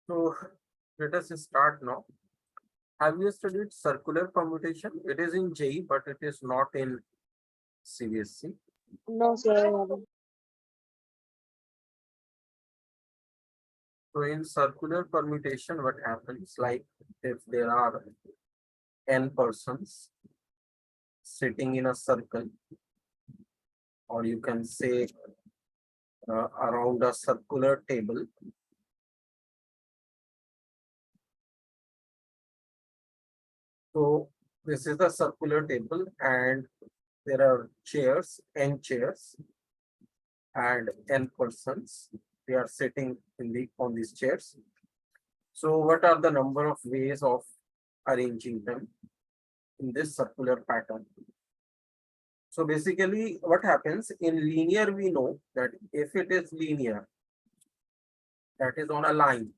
So let us start now. Have you studied circular permutation? It is in JEE, but it is not in CBSE. No, sir, I haven't. So in circular permutation, what happens, like if there are n persons sitting in a circle, or you can say around a circular table. So this is the circular table, and there are chairs, n chairs, and n persons. They are sitting in the on these chairs. So what are the number of ways of arranging them in this circular pattern? So basically what happens in linear, we know that if it is linear, that is on a line,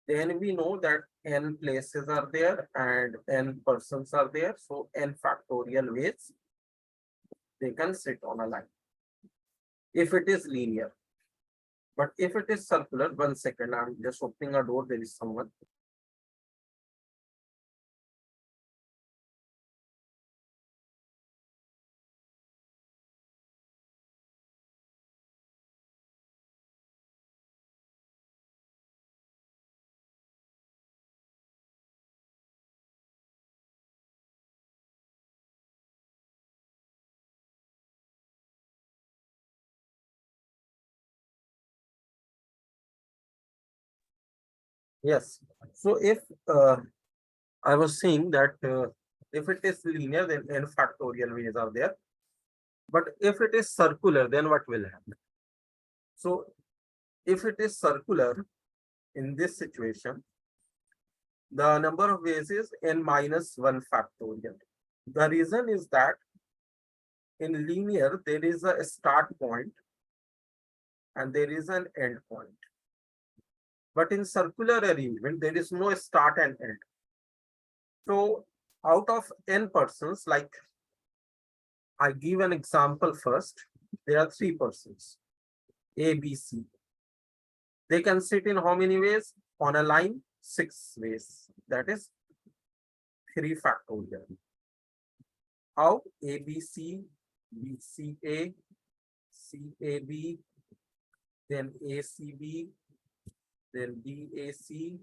then we know that n places are there and n persons are there. So n factorial ways they can sit on a line if it is linear. But if it is circular, 1 second, I'm just opening a door, there is someone. Yes. So if I was saying that if it is linear, then n factorial ways are there. But if it is circular, then what will happen? So if it is circular, in this situation, the number of ways is n minus 1 factorial. The reason is that in linear, there is a start point and there is an end point. But in circular arrangement, there is no start and end. So out of n persons, like I give an example first, there are 3 persons, A, B, C. They can sit in how many ways? On a line, 6 ways. That is 3 factorial. How? A, B, C, B, C, A, C, A, B, then A, C, B, then B, A, C,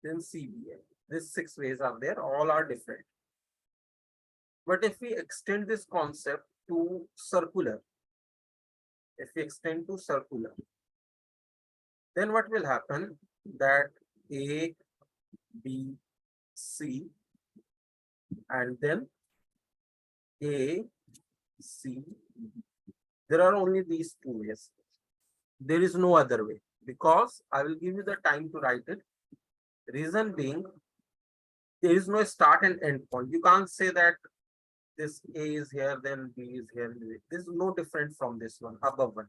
then C, B, A. These 6 ways are there, all are different. But if we extend this concept to circular, then what will happen? That A, B, C, and then A, C. There are only these 2 ways. There is no other way, because I will give you the time to write it. Reason being, there is no start and end point. You can't say that this A is here, then B is here. This is no different from this one, above one.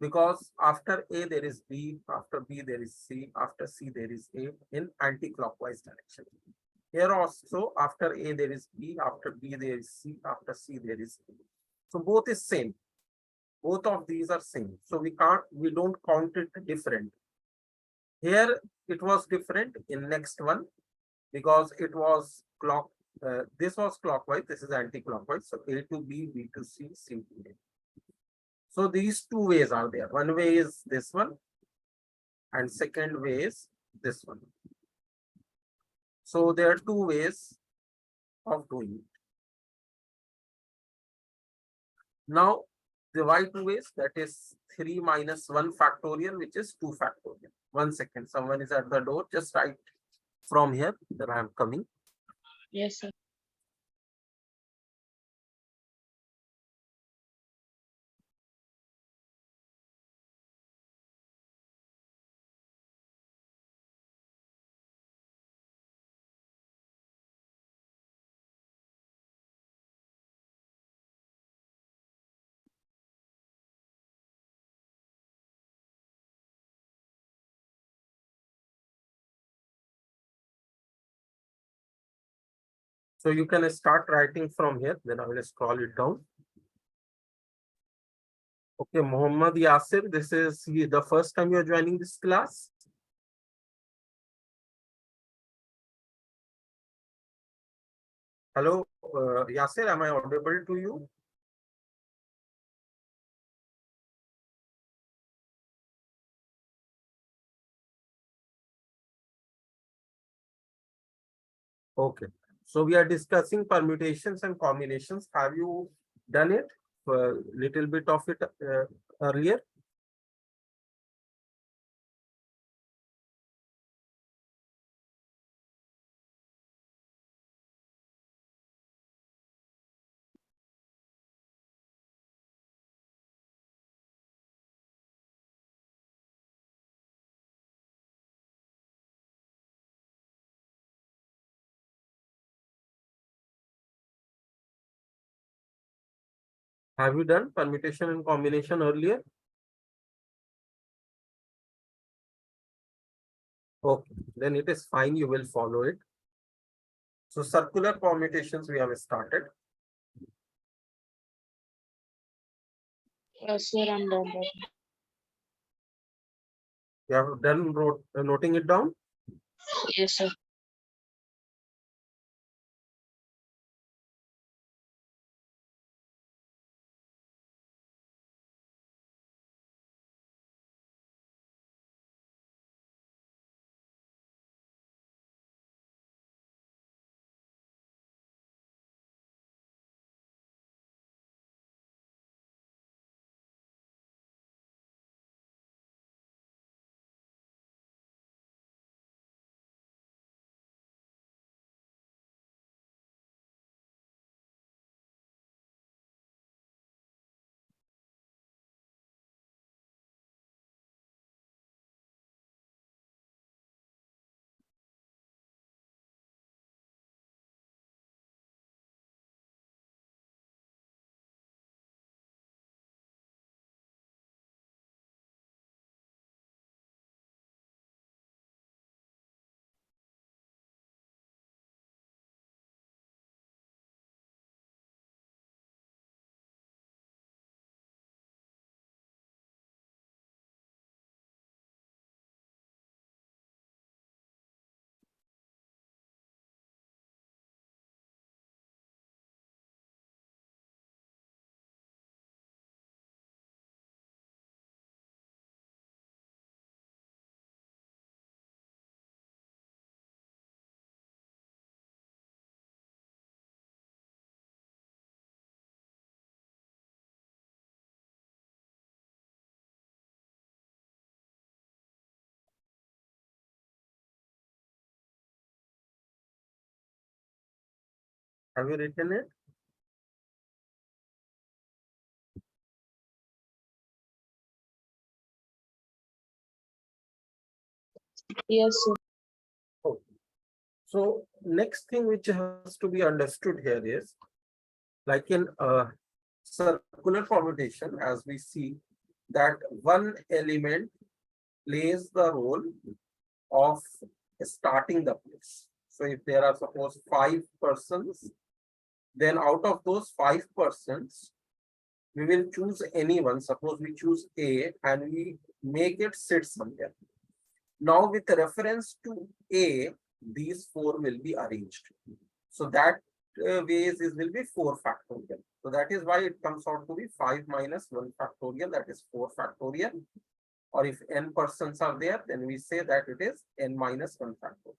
Because after A there is B, after B there is C, after C there is A in anti-clockwise direction. Here also, after A there is B, after B there is C, after C there is A. So both is same. Both of these are same. So we don't count it different. Here it was different in next one, because it was this was clockwise, this is anti-clockwise. So A to B, B to C, C to A. So these 2 ways are there. One way is this one, and second way is this one. So there are 2 ways of doing it. Now divide 2 ways, that is 3 minus 1 factorial, which is 2 factorial. 1 second, someone is at the door. Just write from here that I am coming. Yes, sir. So you can start writing from here, then I will scroll it down. Okay, Muhammad Yasir, this is the first time you are joining this class. Hello, Yasir, am I audible to you? Okay. So we are discussing permutations and combinations. Have you done it? A little bit of it earlier. Have you done permutation and combination earlier? Okay, then it is fine. You will follow it. So circular permutations we have started. Yes, sir, I'm done. You have done noting it down. Yes, sir. Have you written it? Yes, sir. Oh. So next thing which has to be understood here is like in circular permutation, as we see that one element plays the role of starting the place. So if there are suppose 5 persons, then out of those 5 persons, we will choose anyone. Suppose we choose A and we make it sit somewhere. Now with reference to A, these four will be arranged. So that ways is will be 4 factorial. So that is why it comes out to be 5 minus 1 factorial, that is 4 factorial. Or if n persons are there, then we say that it is n minus 1 factorial.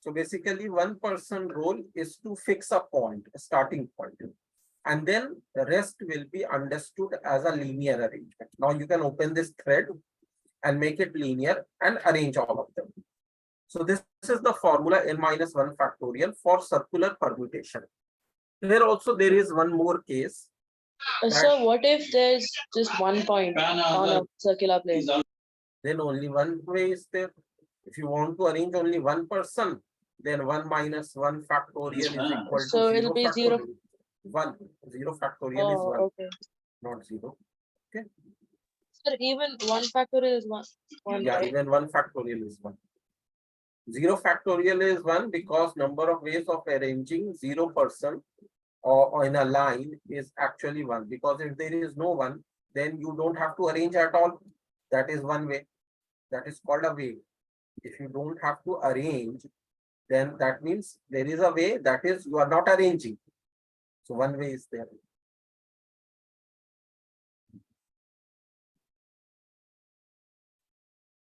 So basically, one person role is to fix a point, a starting point, and then the rest will be understood as a linear arrangement. Now you can open this thread and make it linear and arrange all of them. So this is the formula n minus 1 factorial for circular permutation. Here also there is one more case. Sir, what if there's just one point on a circular plane? Then only one way is there. If you want to arrange only one person, then 1 minus 1 factorial is equal to So it'll 0 be 0. factorial. 1. 0 factorial is 1, Oh, okay. not 0. Okay. Sir, even 1 factorial is 1. Yeah, Right? even 1 factorial is 1. 0 factorial is 1 because number of ways of arranging 0 person or in a line is actually 1. Because if there is no 1, then you don't have to arrange at all. That is one way. That is called a way. If you don't have to arrange, then that means there is a way, that is you are not arranging. So one way is there.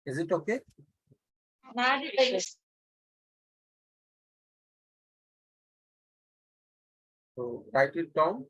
Is it okay? So write it down.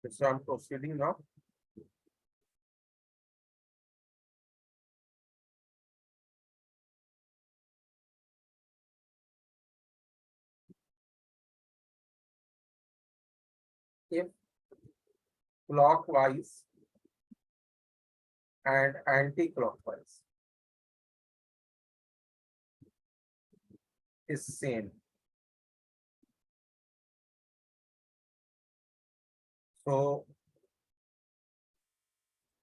So I'm proceeding now. If clockwise and anti-clockwise is same. So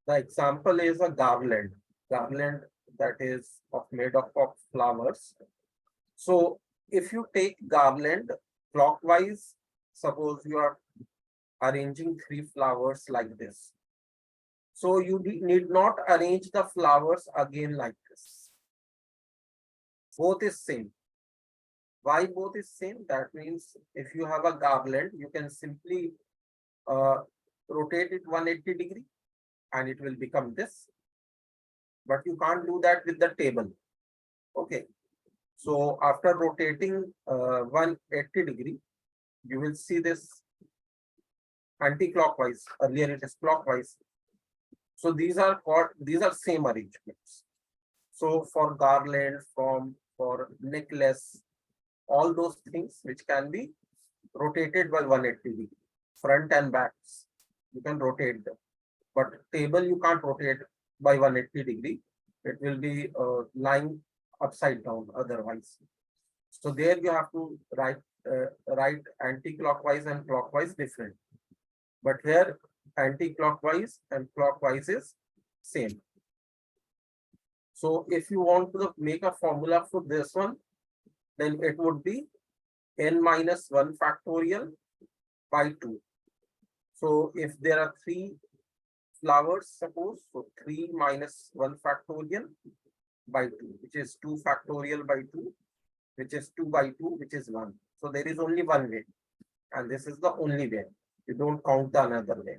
the example is a garland. Garland that is made up of flowers. So if you take garland clockwise, suppose you are arranging 3 flowers like this. So you need not arrange the flowers again like this. Both is same. Why both is same? That means if you have a garland, you can simply uh, rotate it 180 degree and it will become this. But you can't do that with the table. Okay. So after rotating 180 degree, you will see this anti-clockwise. Earlier it is clockwise. So these are same arrangements. So for garland, for necklace, all those things which can be rotated by 180 degree, front and backs, you can rotate them. But table you can't rotate by 180 degree. It will be lying upside down otherwise. So there you have to write anti-clockwise and clockwise different. But here anti-clockwise and clockwise is same. So if you want to make a formula for this one, then it would be n minus 1 factorial by 2. So if there are 3 flowers, suppose, so 3 minus 1 factorial by 2, which is 2 factorial by 2, which is 2 by 2, which is 1. So there is only one way, and this is the only way. You don't count the another way.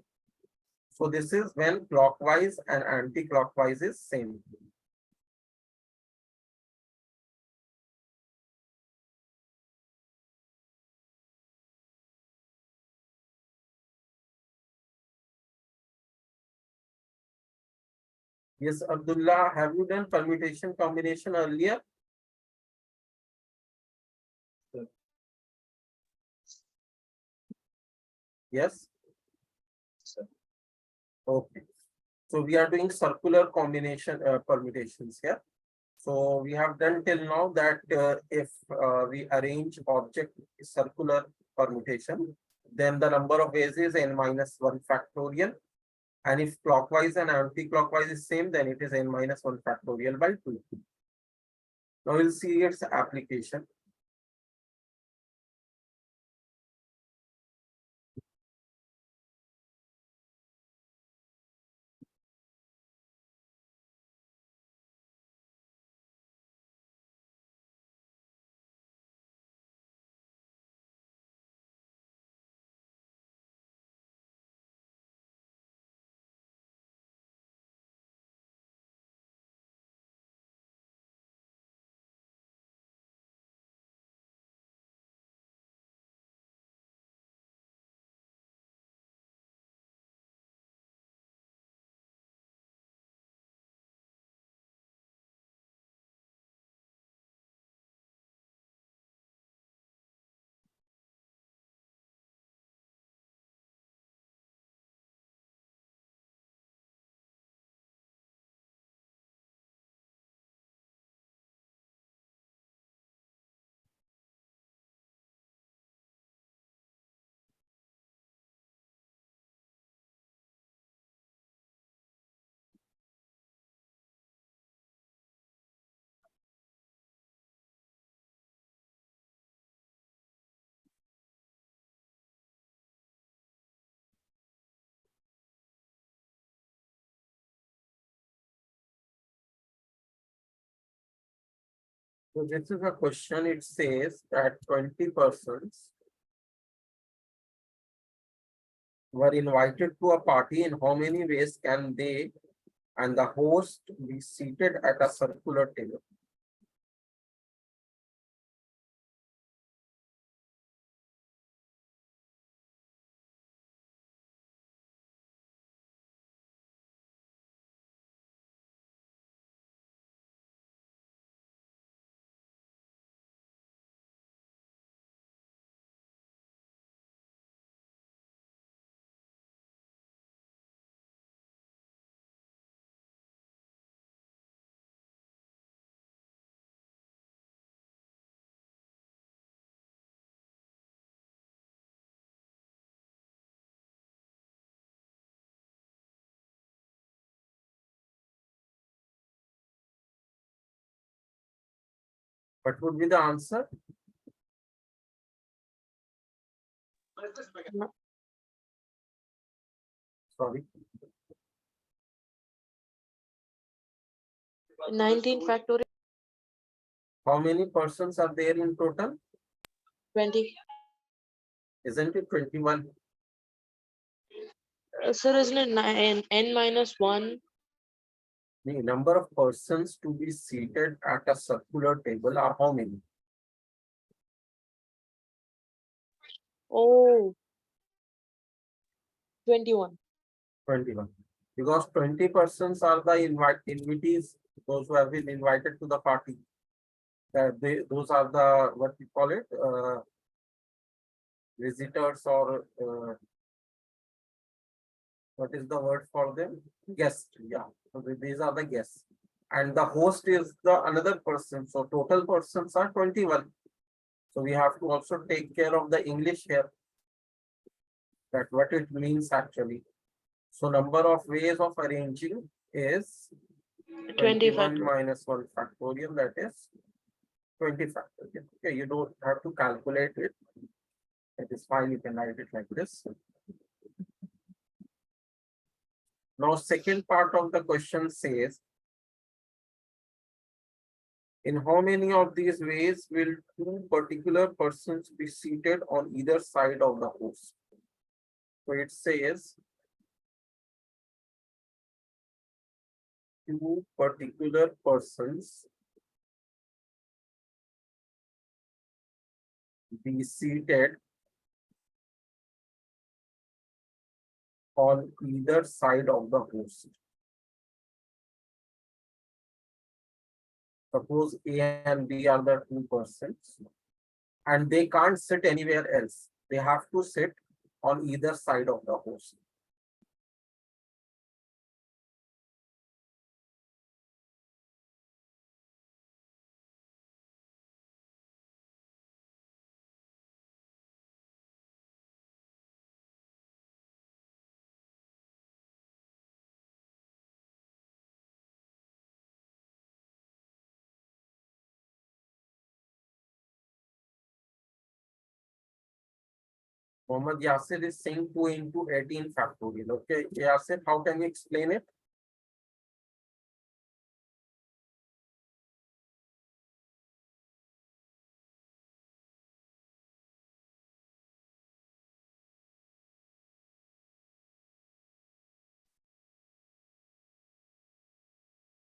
So this is when clockwise and anti-clockwise is same. Yes, Abdullah, have you done permutation combination earlier? Yes. Okay. So we are doing circular combination permutations here. So we have done till now that if we arrange object circular permutation, then the number of ways is n minus 1 factorial. And if clockwise and anti-clockwise is same, then it is n minus 1 factorial by 2. Now we'll see its application. So this is a question. It says that 20 persons were invited to a party. In how many ways can they and the host be seated at a circular table? What would be the answer? Sorry. 19 factorial. How many persons are there in total? 20. Isn't it 21? Sir, isn't it n minus 1? The number of persons to be seated at a circular table are how many? Oh, 21. 21. Because 20 persons are the invitees, those who have been invited to the party. Those are the, what we call it, visitors or what is the word for them? Guest. Yeah. So these are the guests. And the host is the another person. So total persons are 21. So we have to also take care of the English here, that what it means actually. So number of ways of arranging is 20 21 factorial. minus 1 factorial, that is 20 factorial. Okay, you don't have to calculate it. It is fine, you can write it like this. Now, second part of the question says, in how many of these ways will two particular persons be seated on either side of the host? So it says two particular persons be seated on either side of the host. Suppose A and B are the two persons and they can't sit anywhere else. They have to sit on either side of the host. Mohammed Yasir is saying 2 into 18 factorial. Okay, Yasir, how can you explain it?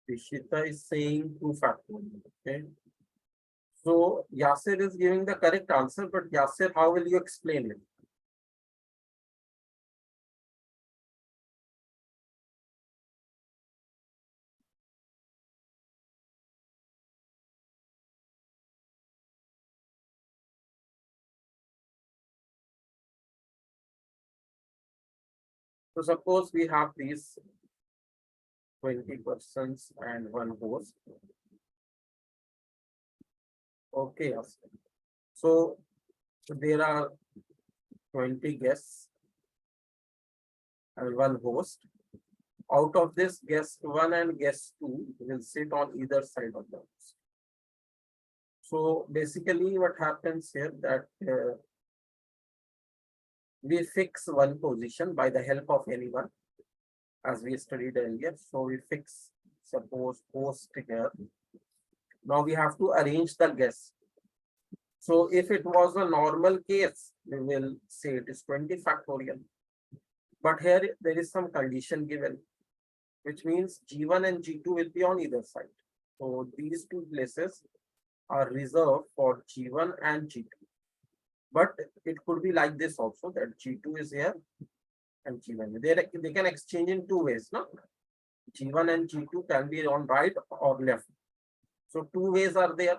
Rishita is saying 2 factorial. Okay. So Yasir is giving the correct answer, but Yasir, how will you explain it? So suppose we have these 20 persons and one host. Okay, Yasir. So there are 20 guests and one host. Out of this, guest 1 and guest 2 will sit on either side of the host. So basically what happens here that we fix one position by the help of anyone, as we studied earlier. So we fix, suppose host here Now we have to arrange the guess. So if it was a normal case, we will say it is 20 factorial. But here there is some condition given, which means G1 and G2 will be on either side. So these two places are reserved for G1 and G2. But it could be like this also, that G2 is here and G1. They can exchange in two ways, no? G1 and G2 can be on right or left. So two ways are there.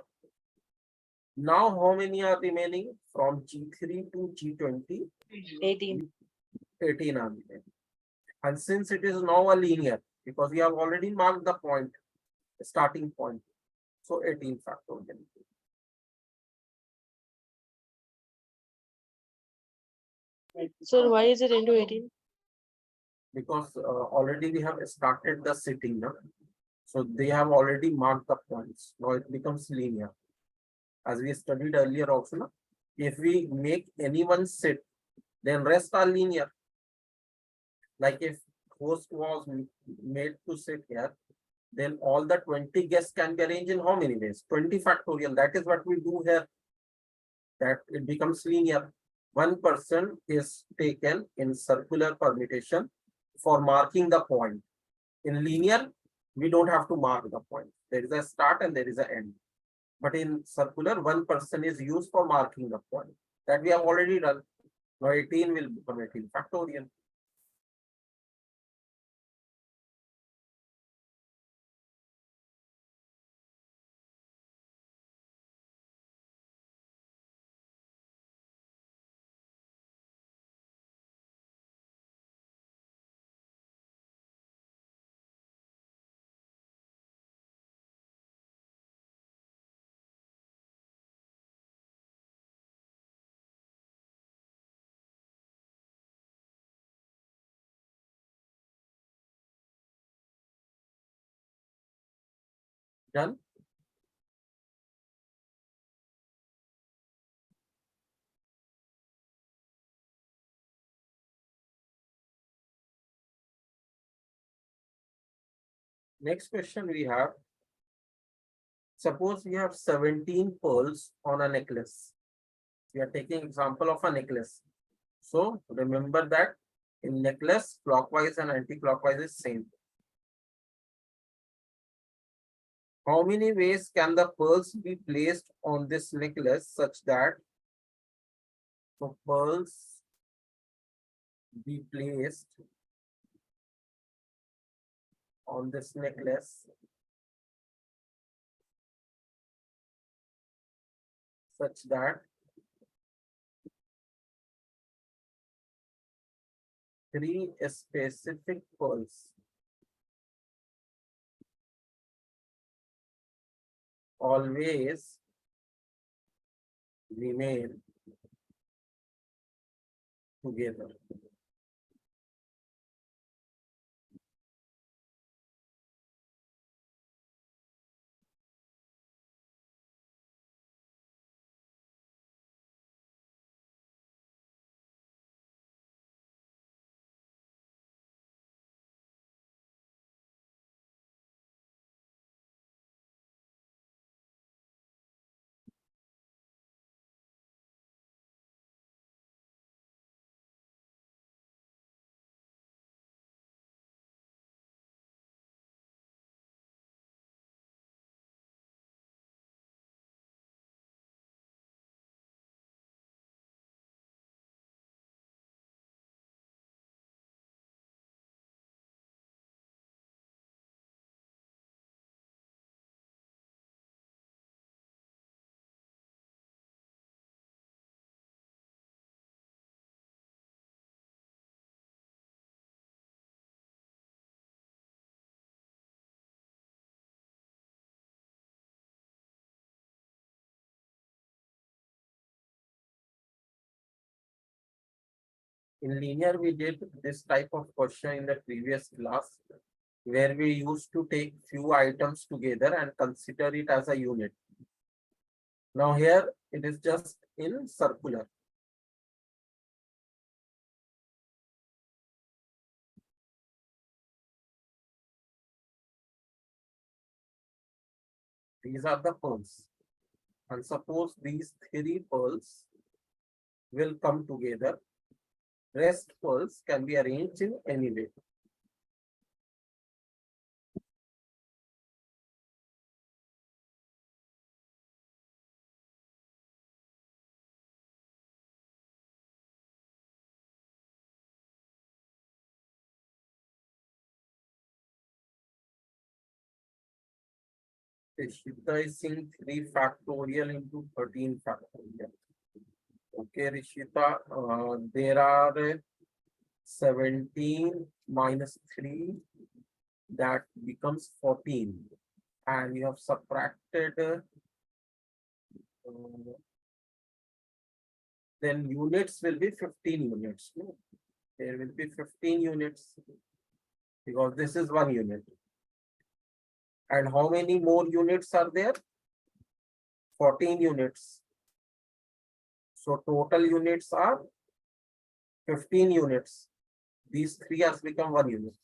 Now how many are remaining from G3 to G20? 18. 18 are remaining. And since it is now a linear, because we have already marked the point, the starting point, so 18 factorial. So why is it into 18? Because already we have started the sitting now. So they have already marked the points. Now it becomes linear. As we studied earlier also, no? If we make anyone sit, then rest are linear. Like if host was made to sit here, then all the 20 guests can be arranged in how many ways? 20 factorial. That is what we do here. That it becomes linear. One person is taken in circular permutation for marking the point. In linear, we don't have to mark the point. There is a start and there is an end. But in circular, one person is used for marking the point. That we have already done. Now 18 will become 18 factorial. Done? Next question we have. Suppose we have 17 pearls on a necklace. We are taking example of a necklace. So remember that in necklace, clockwise and anti-clockwise is same. How many ways can the pearls be placed on this necklace such that the pearls be placed on this necklace such that three specific pearls always remain together? In linear, we did this type of question in the previous class, where we used to take few items together and consider it as a unit. Now here it is just in circular. These are the pearls. And suppose these three pearls will come together. Rest pearls can be arranged in any way. Rishita is seeing 3 factorial into 13 factorial. Okay, Rishita, there are 17 minus 3, that becomes 14. And we have subtracted, then units will be 15 units. No? There will be 15 units because this is 1 unit. And how many more units are there? 14 units. So total units are 15 units. These three has become 1 unit.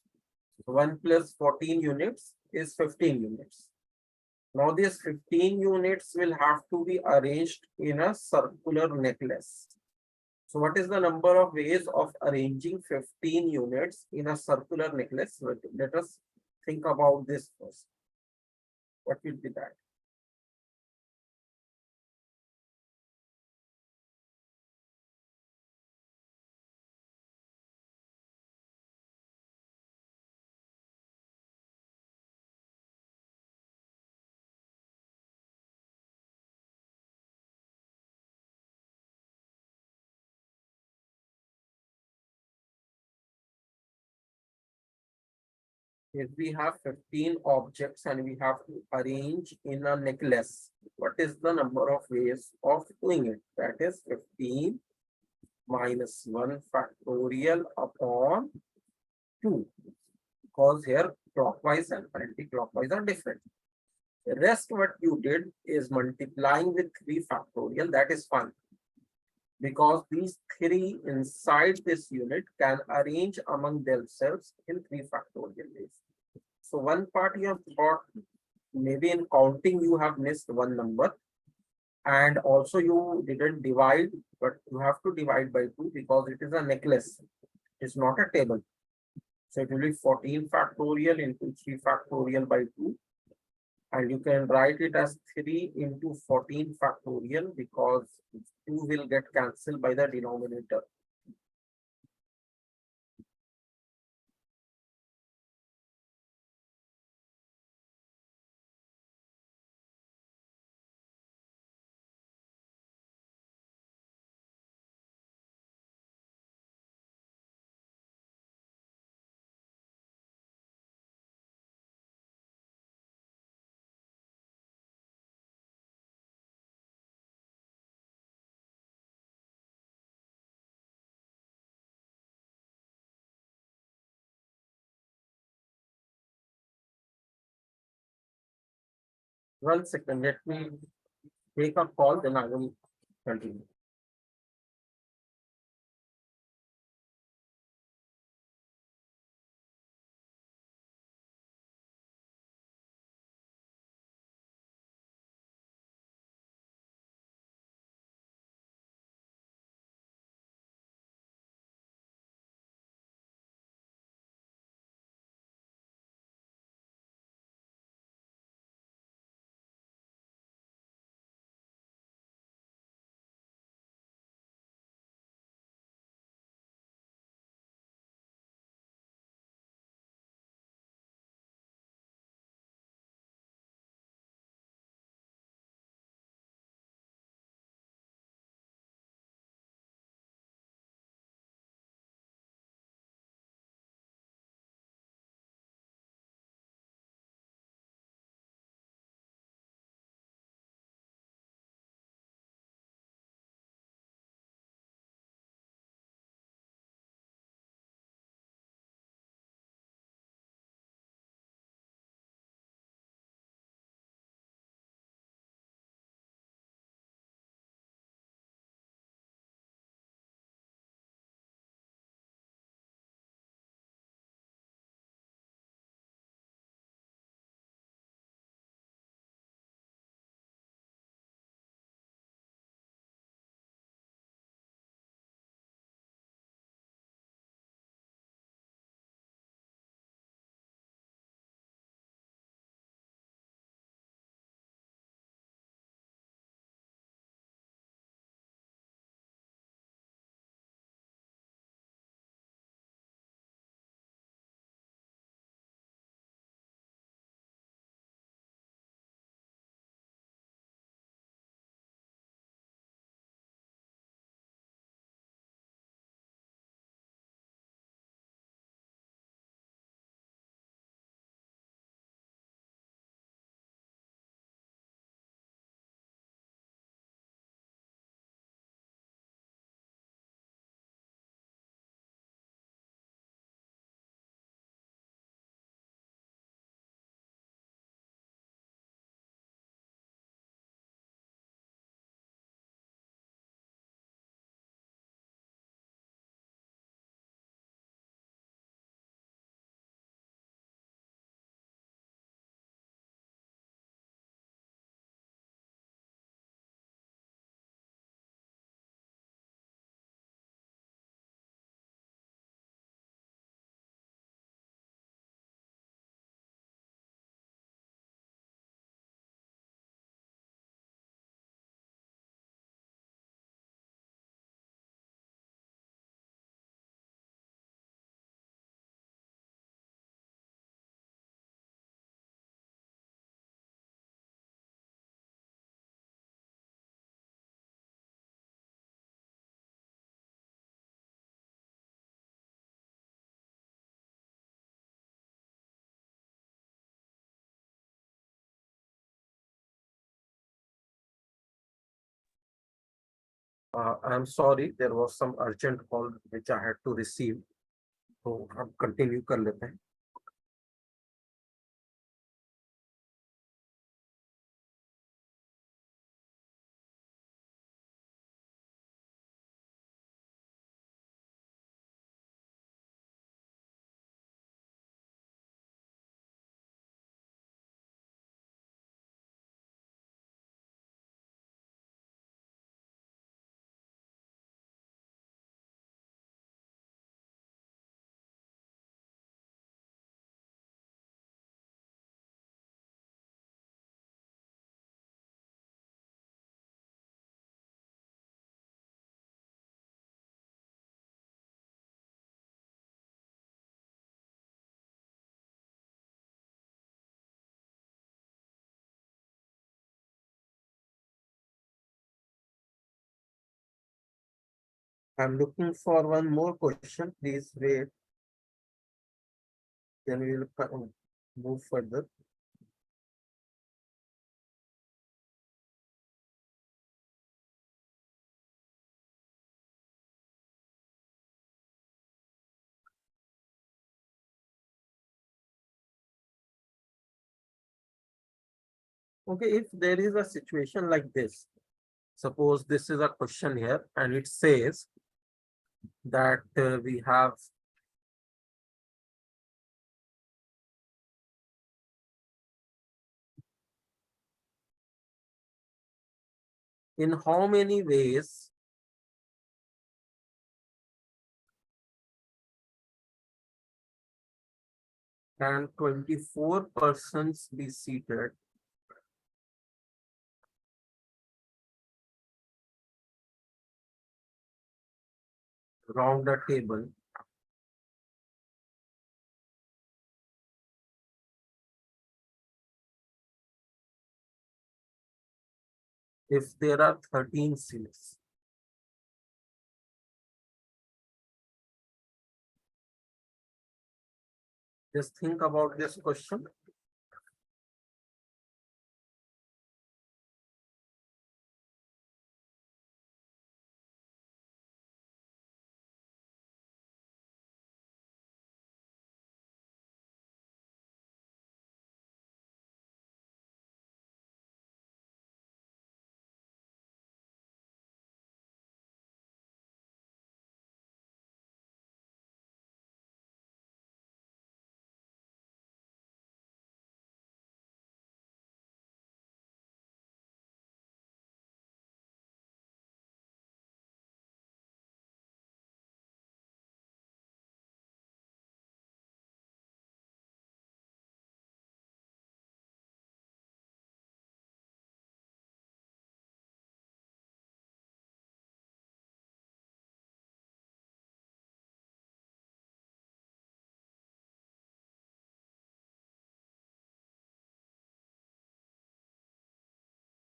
So 1 plus 14 units is 15 units. Now these 15 units will have to be arranged in a circular necklace. So what is the number of ways of arranging 15 units in a circular necklace? Let us think about this first. What will be that? If we have 15 objects and we have to arrange in a necklace, what is the number of ways of doing it? That is 15 minus 1 factorial upon 2. Because here clockwise and anti-clockwise are different. The rest what you did is multiplying with 3 factorial, that is fine. Because these 3 inside this unit can arrange among themselves in 3 factorial ways. So one part you have thought, maybe in counting you have missed one number, and also you didn't divide, but you have to divide by 2 because it is a necklace. It's not a table. So it will be 14 factorial into 3 factorial by 2. And you can write it as 3 into 14 factorial because 2 will get cancelled by the denominator. One second, let me take a call, then I will continue. I'm sorry, there was some urgent call which I had to receive. तो हम continue कर लेते हैं. I'm looking for one more question. Please wait. Then we will move further. Okay, if there is a situation like this, suppose this is a question here and it says that we have in how many ways can 24 persons be seated around a table if there are 13 seats? Just think about this question.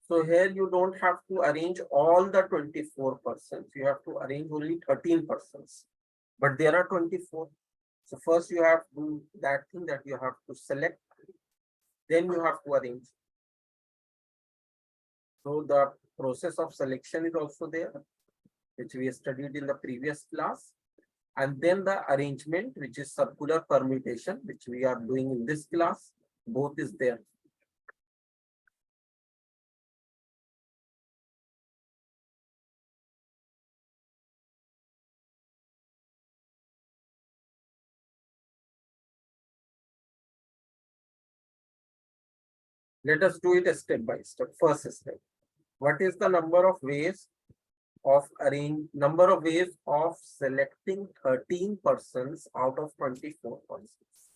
So here you don't have to arrange all the 24 persons. You have to arrange only 13 persons. But there are 24. So first you have to do that thing that you have to select. Then you have to arrange. So the process of selection is also there, which we studied in the previous class. And then the arrangement, which is circular permutation, which we are doing in this class, both is there. Let us do it step by step. First step. What is the number of ways of selecting 13 persons out of 24 persons?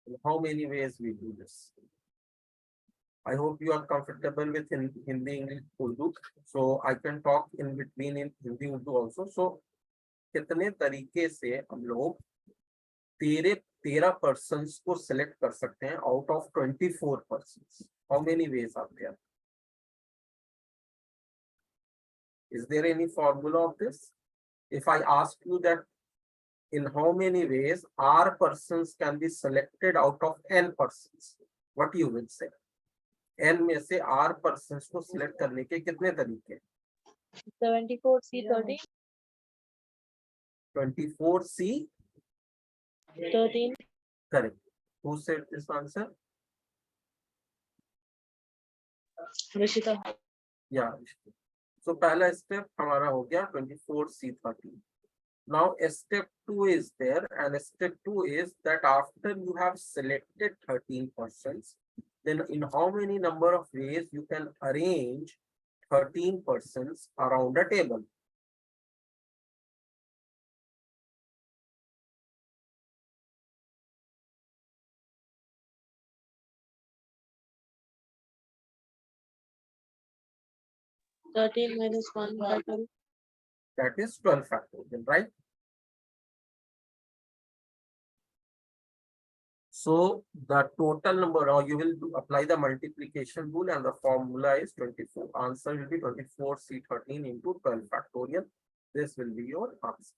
In how many ways we do this? I hope you are comfortable with Hindi, English, Urdu. So I can talk in between in Hindi, Urdu also. So कितने तरीके से हम लोग 13 persons को select कर सकते हैं out of 24 persons? How many ways are there? Is there any formula of this? If I ask you that in how many ways R persons can be selected out of N persons? What you will say? N में से R persons को select करने के कितने तरीके? 74C13. 24C 13. correct. Who said this answer? Rishita. Yeah. So पहला step हमारा हो गया 24C13. Now step 2 is there, and step 2 is that after you have selected 13 persons, then in how many number of ways you can arrange 13 persons around a table? Thirteen minus 1 by 12. That is 12 factorial, right? So the total number, or you will apply the multiplication rule, and the formula is 24. Answer will be 24C13 into 12 factorial. This will be your answer.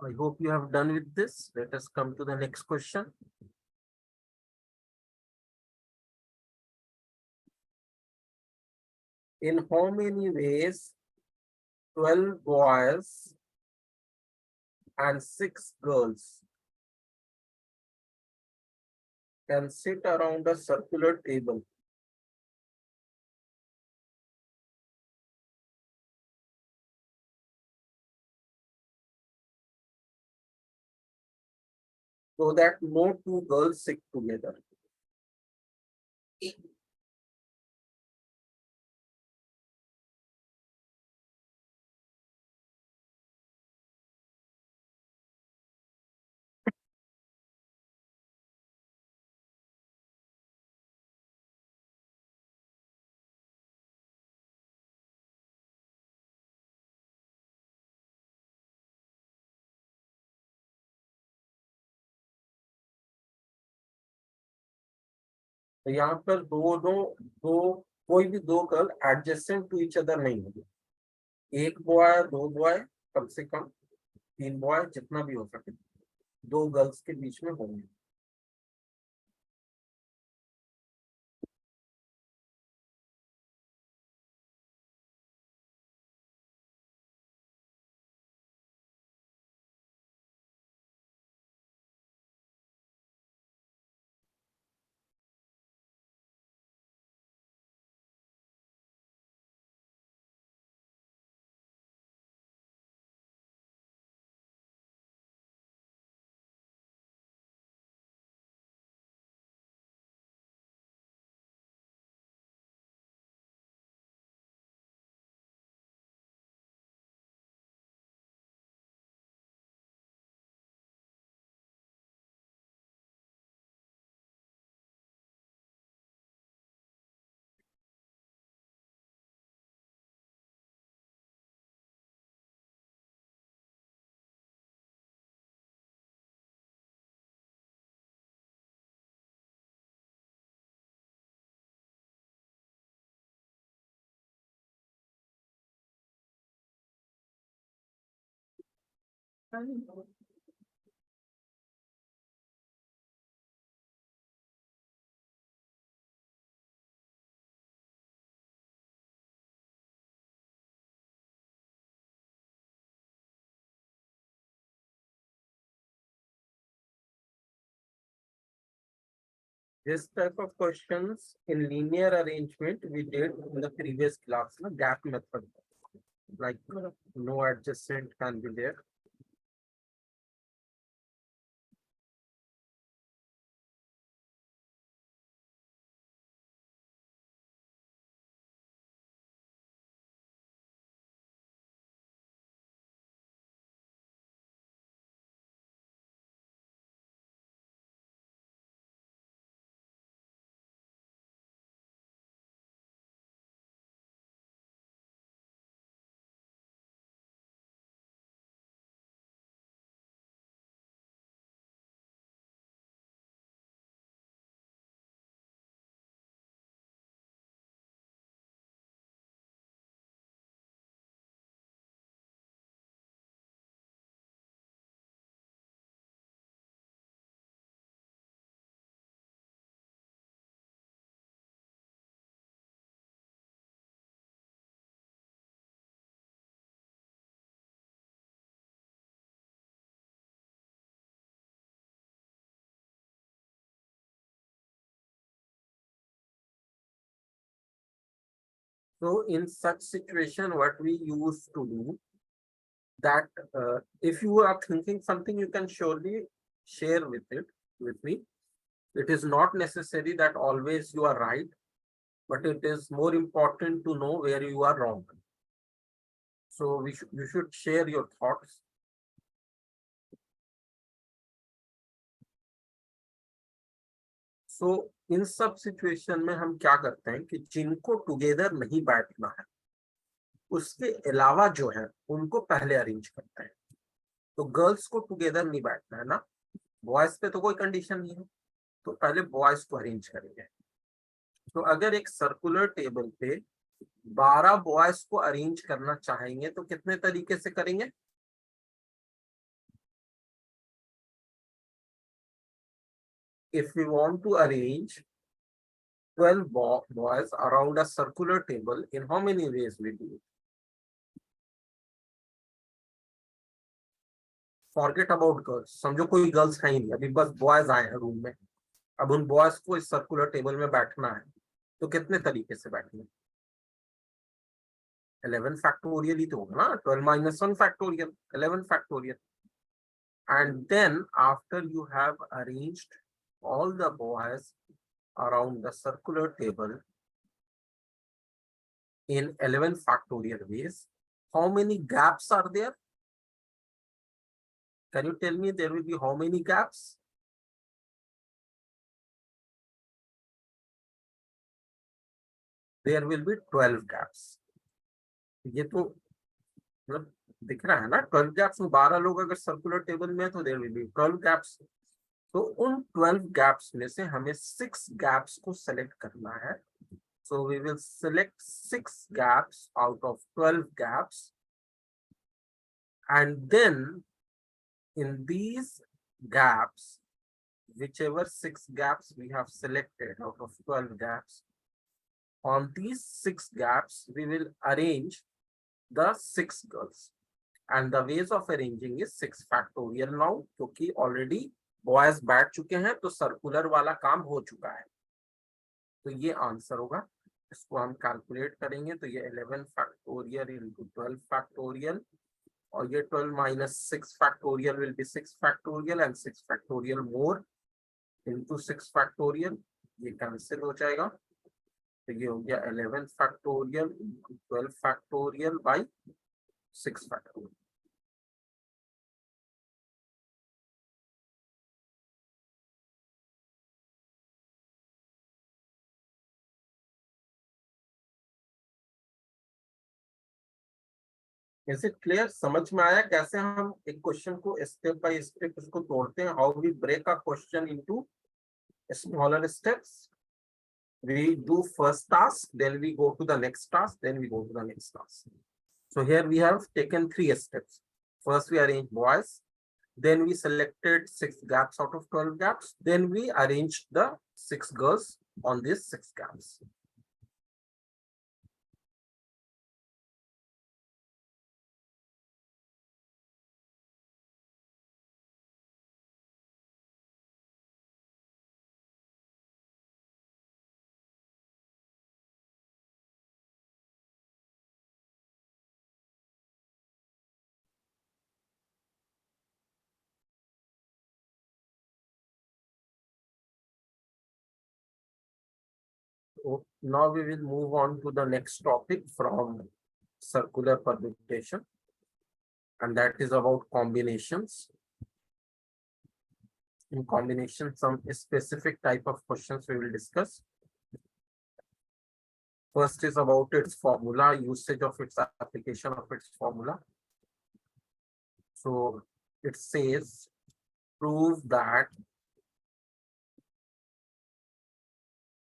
I hope you have done with this. Let us come to the next question. In how many ways 12 boys and 6 girls can sit around a circular table? So that no two girls sit together. तो यहाँ पर दो कोई भी दो girl adjacent to each other नहीं होगी. एक बॉय, दो बॉय, कम से कम 3 बॉय, जितना भी हो सके, दो गर्ल्स के बीच में होंगे. This type of questions in linear arrangement we did in the previous class, na gap method. Like no adjacent can be there. So in such situation, what we used to do that if you are thinking something, you can surely share with me. It is not necessary that always you are right, but it is more important to know where you are wrong. So you should share your thoughts. सो इन सब situation में हम क्या करते हैं कि जिनको together नहीं बैठना है उसके अलावा जो है उनको पहले अरेंज करते हैं. तो गर्ल्स को टुगेदर नहीं बैठना है ना, बॉयज पे तो कोई कंडीशन नहीं है, तो पहले बॉयज को अरेंज करेंगे. तो अगर एक सर्कुलर टेबल पे 12 बॉयज को अरेंज करना चाहेंगे तो कितने तरीके से करेंगे? If we want to arrange 12 boys around a circular table, in how many ways we do it? Forget about girls, समझो कोई गर्ल्स है ही नहीं, अभी बस बॉयज आए हैं रूम में. अब उन बॉयज को इस सर्कुलर टेबल में बैठना है, तो कितने तरीके से बैठेंगे? 11 फैक्टोरियल ही तो होगा ना, 12 minus 1 factorial, 11 factorial. And then after you have arranged all the boys around the circular table in 11 factorial ways, how many gaps are there? Can you tell me there will be how many gaps? There will be 12 gaps. ये तो मतलब दिख रहा है ना, 12 gaps में 12 लोग अगर सर्कुलर टेबल में है तो देयर विल बी 12 गैप्स. तो उन 12 गैप्स में से हमें 6 गैप्स को सेलेक्ट करना है. So we will select 6 gaps out of 12 gaps, and then in these gaps, whichever 6 gaps we have selected out of 12 gaps, on these 6 gaps we will arrange the 6 girls. And the ways of arranging is 6 factorial now, क्योंकि already boys बैठ चुके हैं तो circular वाला काम हो चुका है. तो ये आंसर होगा. इसको हम कैलकुलेट करेंगे तो ये 11 फैक्टोरियल इंटू 12 फैक्टोरियल, और ये 12 minus 6 factorial will be 6 factorial, and 6 factorial more into 6 factorial, ये कैंसिल हो जाएगा. तो ये हो गया 11 factorial into 12 factorial by 6 factorial. Is it clear? समझ में आया कैसे हम एक क्वेश्चन को स्टेप बाय स्टेप उसको तोड़ते हैं? How we break a question into smaller steps. We do first task, then we go to the next task, then we go to the next task. So here we have taken 3 steps. First we arrange boys, then we selected 6 gaps out of 12 gaps, then we arranged the 6 girls on these 6 gaps. So now we will move on to the next topic from circular permutation, and that is about combinations. In combination, some specific type of questions we will discuss. First is about its formula, usage of its application of its formula. So it says, prove that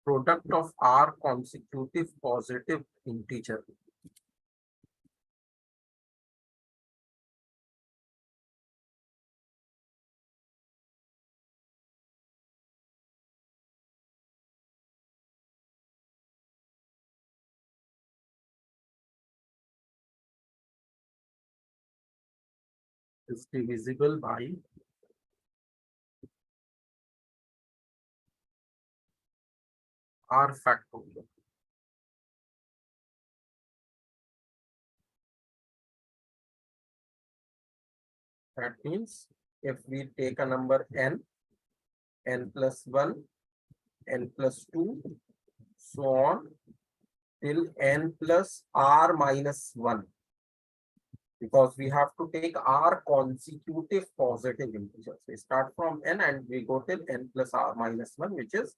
product of R consecutive positive integer is divisible by R factorial. That means if we take a number n, n plus 1, n plus 2, so on till n plus r minus 1, because we have to take r consecutive positive integers. We start from n and we go till n plus r minus 1, which is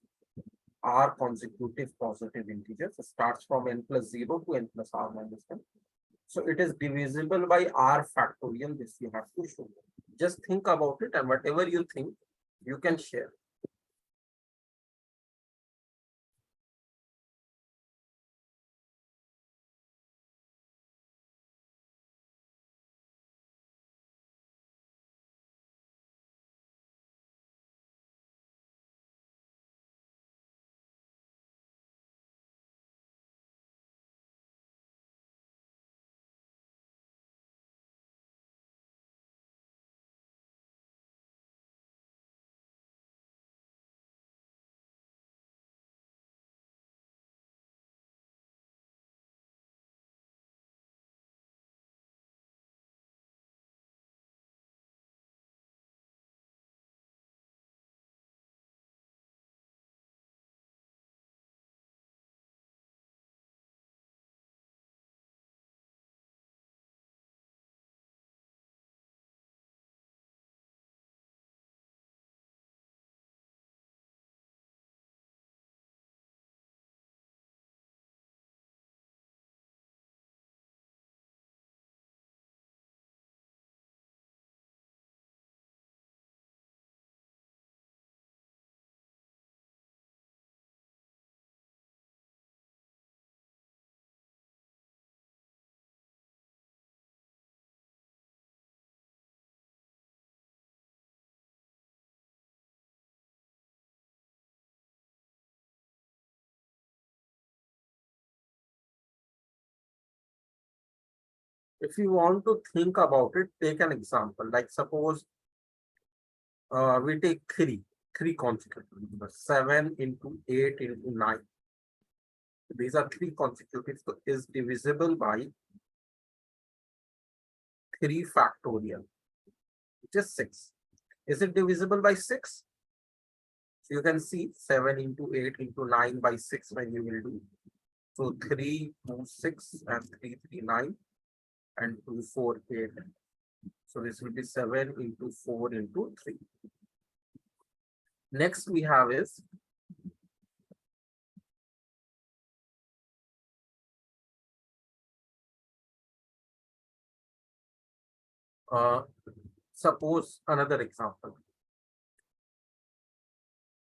r consecutive positive integers. It starts from n plus 0 to n plus r minus 1. So it is divisible by r factorial. This you have to show. Just think about it, and whatever you think, you can share. If you want to think about it, take an example. Like suppose we take three consecutive numbers, 7 into 8 into 9. These are three consecutive, so is divisible by 3 factorial, which is 6. Is it divisible by 6? So you can see 7 into 8 into 9 by 6 when you will do. So 3, 2, 6 and 3, 3, 9 and 2, 4, 8. So this will be 7 into 4 into 3. Next we have is suppose another example.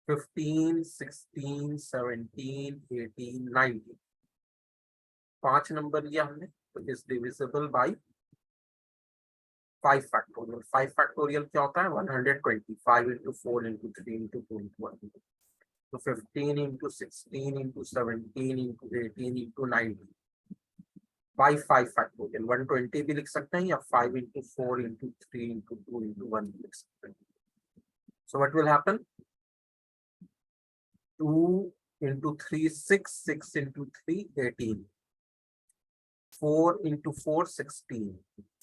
15, 16, 17, 18, 19. 5 number लिया हमने, तो is divisible by 5 factorial. 5 factorial क्या होता है? 120. 5 into 4 into 3 into 2 into 1. So 15 into 16 into 17 into 18 into 19. By 5 factorial. 120 भी लिख सकते हैं या 5 into 4 into 3 into 2 into 1 भी लिख सकते हैं. So what will happen? 2 into 3, 6, 6 into 3, 18. 4 into 4, 16.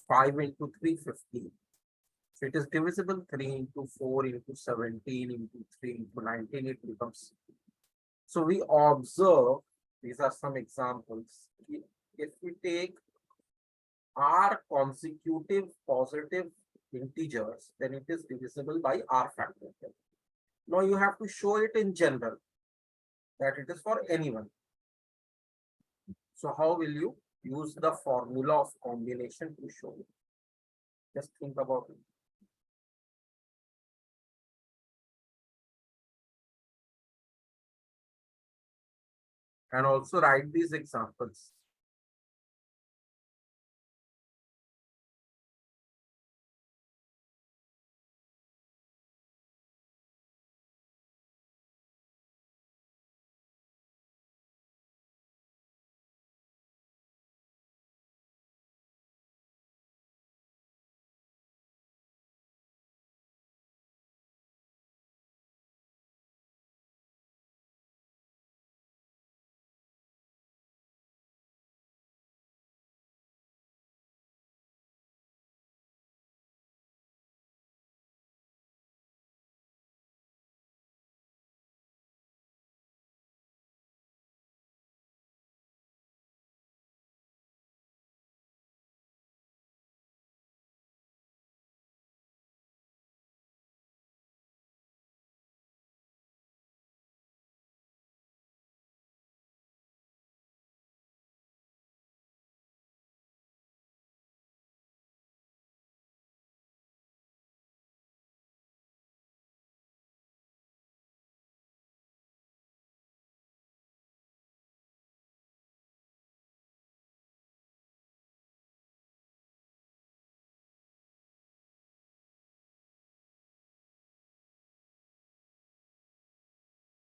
5 into 3, 15. So it is divisible. 3 into 4 into 17 into 3 into 19, it becomes. So we observe, these are some examples. If we take r consecutive positive integers, then it is divisible by r factorial. Now you have to show it in general, that it is for anyone. So how will you use the formula of combination to show it? Just think about it. And also write these examples.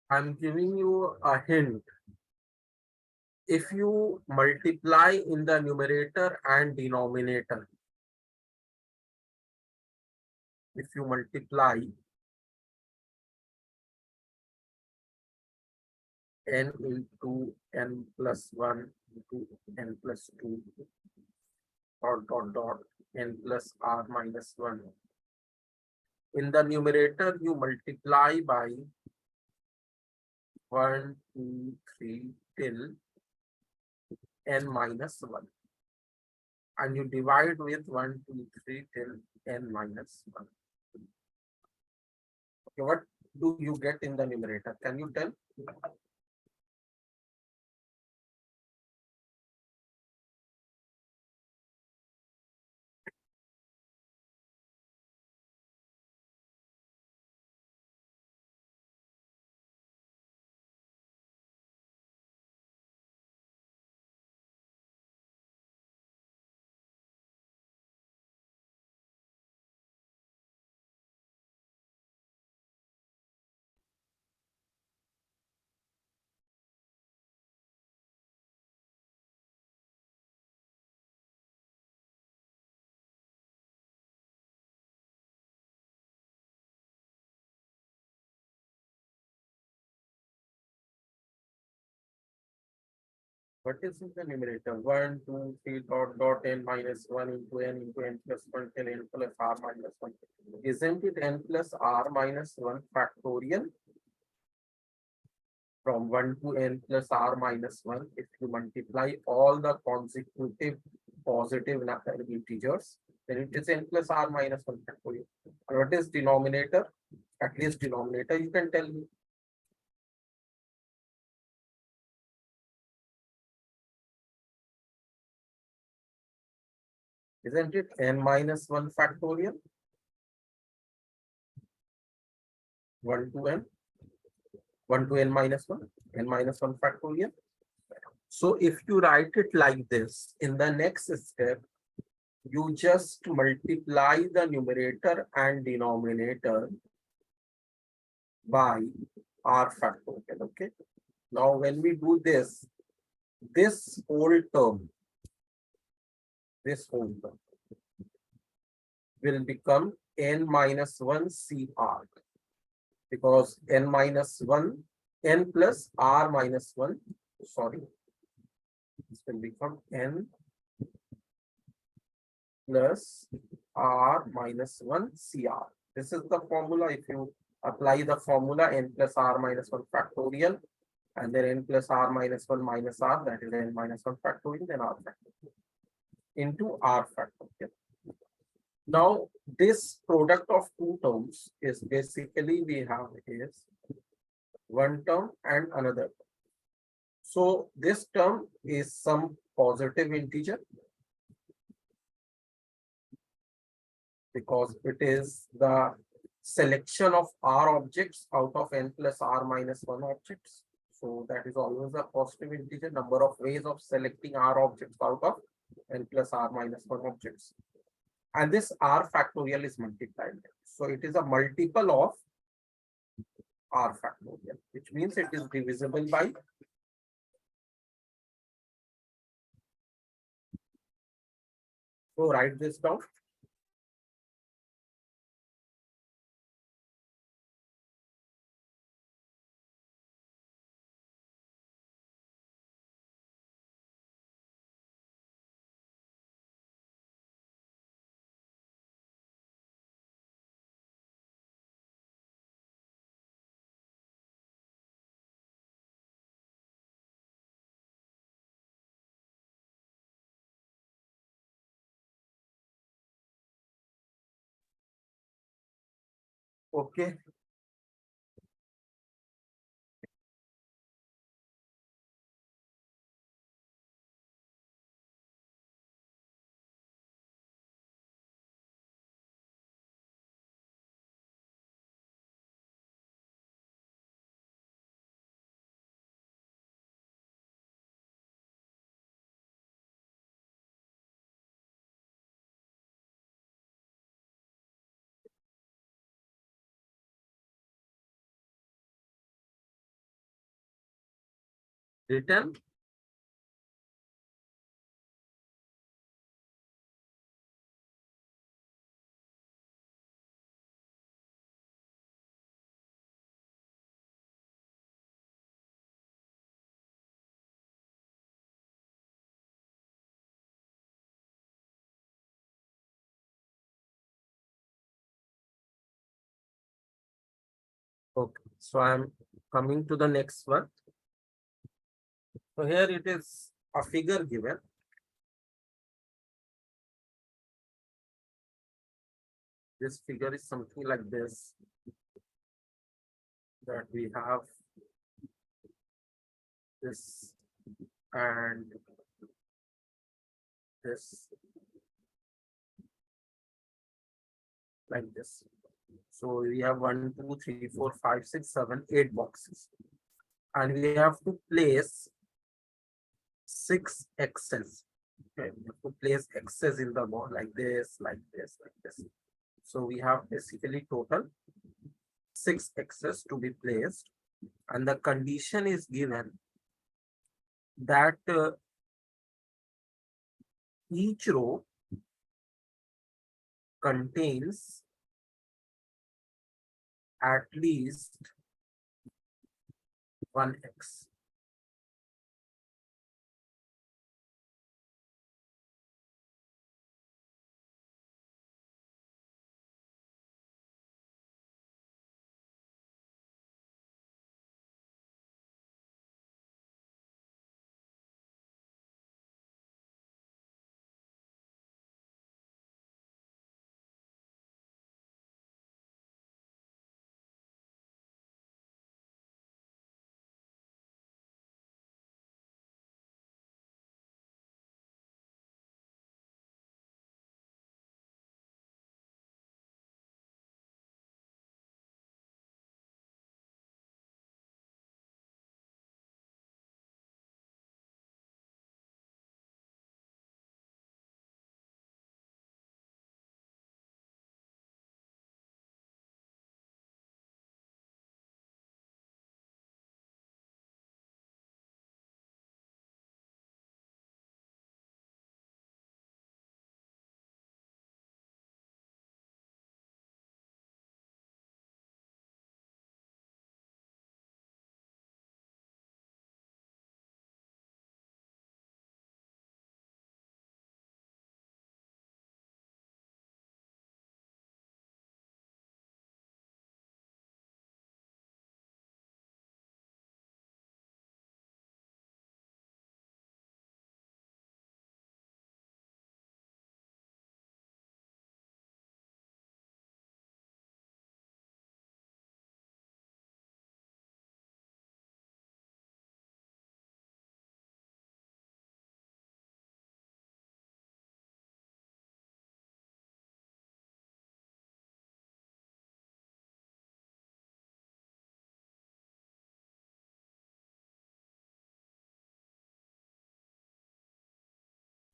I'm giving you a hint. If you multiply in the numerator and denominator, if you multiply n into n plus 1 into n plus 2 dot n plus r minus 1. In the numerator, you multiply by 1, 2, 3 till n minus 1. And you divide with 1, 2, 3 till n minus 1. Okay, what do you get in the numerator? Can you tell? What is in the numerator? 1, 2, 3 dot n minus 1 into n plus 1 till n plus r minus 1. Isn't it n plus r minus 1 factorial? From 1 to n plus r minus 1, if you multiply all the consecutive positive integers, then it is n plus r minus 1 factorial. And what is denominator? At least denominator, you can tell me. Isn't it n minus 1 factorial? 1 to n, 1 to n minus 1, n minus 1 factorial. So if you write it like this, in the next step, you just multiply the numerator and denominator by r factorial. Okay. Now, when we do this, this whole term will become n minus 1 CR, because n minus 1, n plus r minus 1, sorry, this will become n plus r minus 1 CR. This is the formula. If you apply the formula, n plus r minus 1 factorial, and then n plus r minus 1 minus r, that is n minus 1 factorial, then r factorial into r factorial. Now, this product of two terms is basically we have is one term and another term. So this term is some positive integer because it is the selection of r objects out of n plus r minus 1 objects. So that is always a positive integer, number of ways of selecting r objects out of n plus r minus 1 objects. And this r factorial is multiplied. So it is a multiple of r factorial, which means it is divisible by so write this down. Okay. written okay. So I'm coming to the next one. So here it is a figure given. This figure is something like this, that we have this and this like this. So we have 1, 2, 3, 4, 5, 6, 7, 8 boxes. And we have to place 6 X's. Okay, we have to place X's in the ball like this, like this, like this. So we have basically total 6 X's to be placed. And the condition is given that each row contains at least 1 X.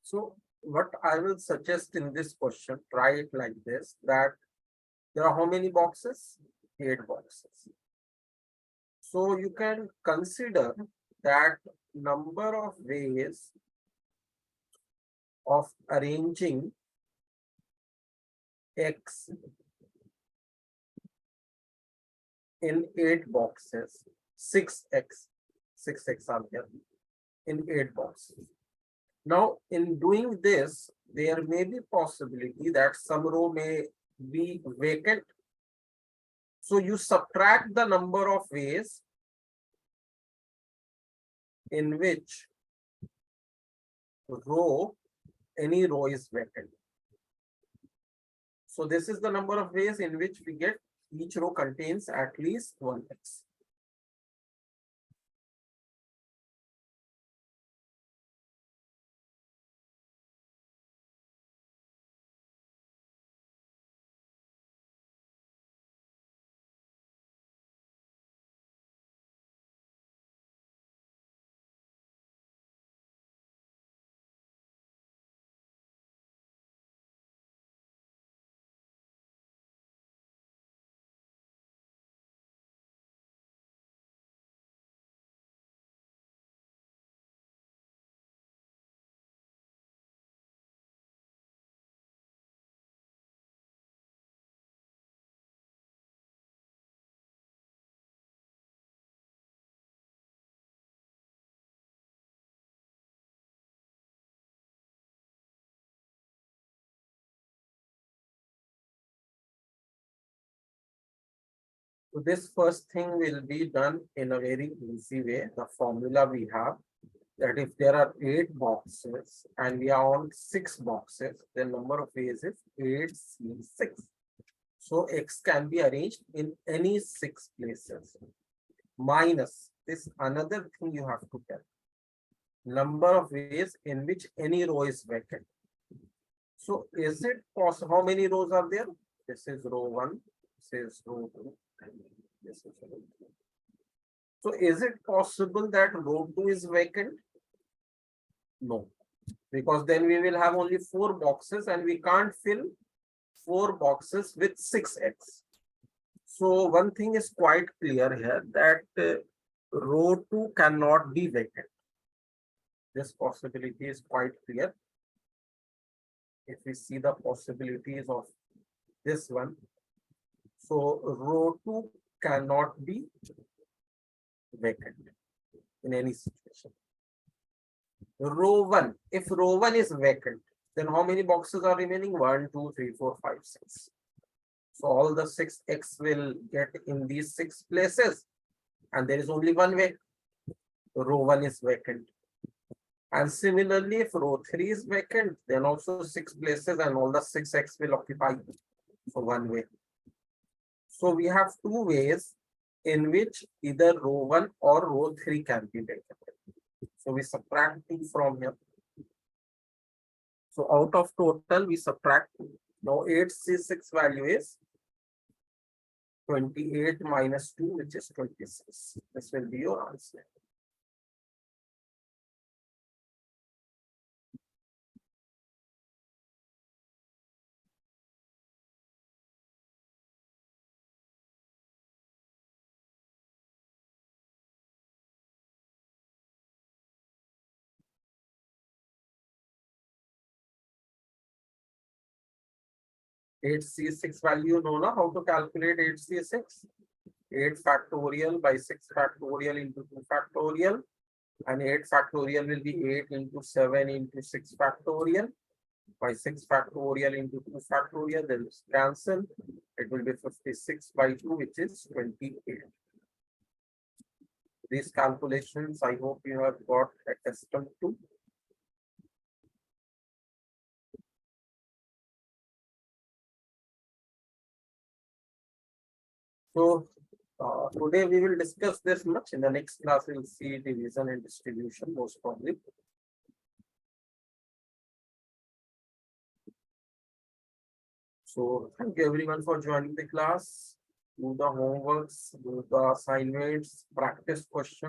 So what I will suggest in this question, try it like this, that there are how many boxes? 8 boxes. So you can consider that number of ways of arranging X in 8 boxes, 6X, 6X are there in 8 boxes. Now, in doing this, there may be possibility that some row may be vacant. So you subtract the number of ways in which any row is vacant. So this is the number of ways in which we get each row contains at least 1 X. So this first thing will be done in a very easy way. The formula we have that if there are 8 boxes and we are on 6 boxes, the number of ways is 8C6. So X can be arranged in any 6 places. Minus this another thing you have to tell. Number of ways in which any row is vacant. So is it possible? How many rows are there? This is row 1, this is row 2, and this is row 3. So is it possible that row 2 is vacant? No, because then we will have only 4 boxes and we can't fill 4 boxes with 6x. So one thing is quite clear here that row 2 cannot be vacant. This possibility is quite clear. If we see the possibilities of this one, so row 2 cannot be vacant in any situation. Row 1, if row 1 is vacant, then how many boxes are remaining? 1, 2, 3, 4, 5, 6. So all the 6x will get in these 6 places, and there is only one way. Row 1 is vacant. And similarly, if row 3 is vacant, then also 6 places and all the 6x will occupy. So one way. So we have 2 ways in which either row 1 or row 3 can be vacant. So we subtract 2 from here. So out of total, we subtract 2. Now 8C6 value is 28 minus 2, which is 26. This will be your answer. Eight C6 value, know na how to calculate 8C6? 8 factorial by 6 factorial into 2 factorial, and 8 factorial will be 8 into 7 into 6 factorial by 6 factorial into 2 factorial, then cancel. It will be 56 by 2, which is 28. These calculations, I hope you have got accustomed to. So today we will discuss this much. In the next class, we will see division and distribution most probably. So thank you everyone for joining the class. Do the homeworks, do the assignments, practice questions.